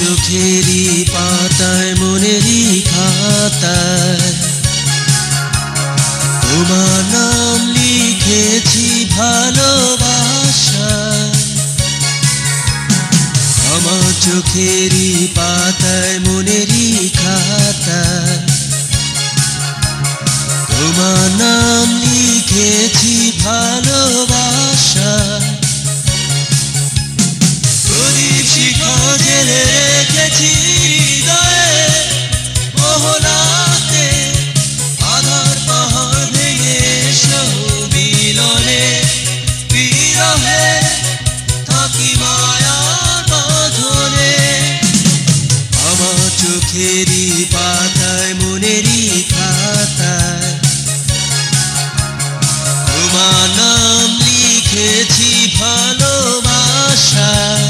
চোখেরই পাতায় মনেরই খাতায় তোমার নাম লিখেছি ভালোবাসায়। আমার চোখেরই পাতায় মনেরই খাতায় তোমার নাম লিখেছি ভালোবাসায়। প্রদীপ শিখা জেলে রেখেছি হৃদয়ে মোহনাতে, আধার পাহাড় ভেঙে এসো মিলনে বিরহে থাকি মায়ার বাঁধনে। আমার চোখেরই পাতায় মনেরই খাতায় তোমার নাম লিখেছি ভালোবাসায়।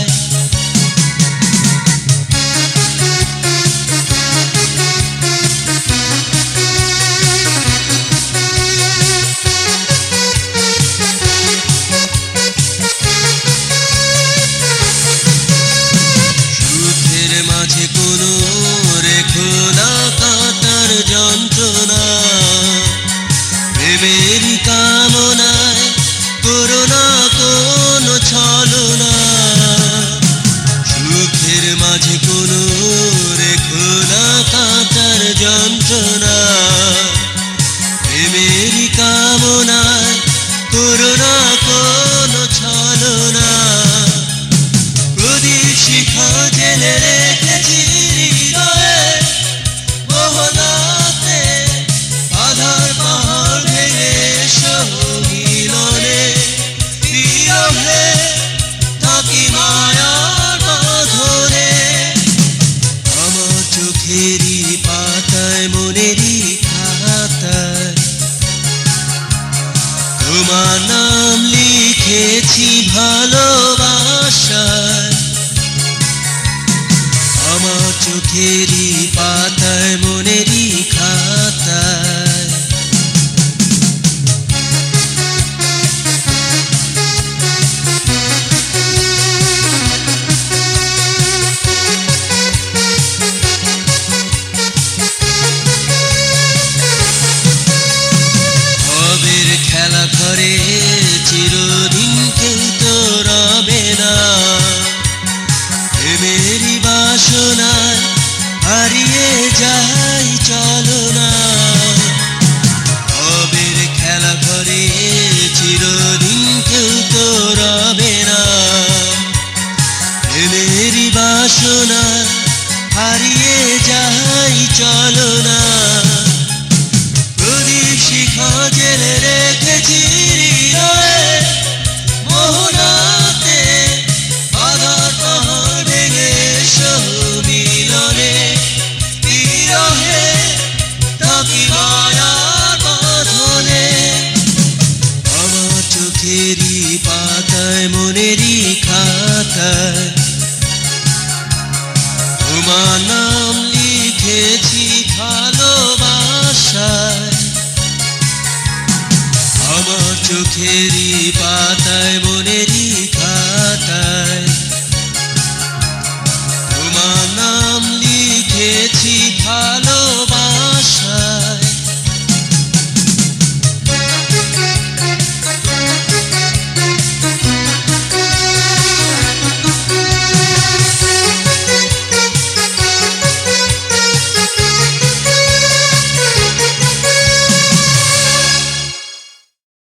সুখের মাঝে কোনো রেখো না কাঁটার যন্ত্রণা, প্রেমেরই কামনায় করো না কোনো ছলনা। সুখের মাঝে কোনো রেখো না কাঁটার যন্ত্রণা, প্রেমেরই কামনায় করো না কোনো ছলনা। প্রদীপ শিখা জেলে রেখেছি হৃদয়ে মোহনাতে, আধার পাহাড় ভেঙে এসো মিলনে বিরহে থাকি মায়ার বাঁধনে। আমার চোখেরই পাতায় মনেরই খাতায় তোমার নাম লিখেছি ভালোবাসায়। আমার চোখেরই পাতায় মনেরই খাতায়। ভবের খেলা ঘরে চিরদিন কেউ তো রবে না, প্রেমেরই বাসনায় হারিয়ে যাই চলো না। ভবের খেলা ঘরে চিরদিন কেউ তো রবে না, প্রেমেরই বাসনায় হারিয়ে যাই চলো না। প্রদীপ শিখা জেলে রেখেছি হৃদয়ে মোহনাতে, আধার পাহাড় ভেঙে এসো মিলনে বিরহে থাকি মায়ার বাঁধনে। আমার চোখেরই পাতায় মনেরই খাতায় তোমার নাম লিখেছি ভালোবাসায়। আমার চোখেরই পাতায় মনেরই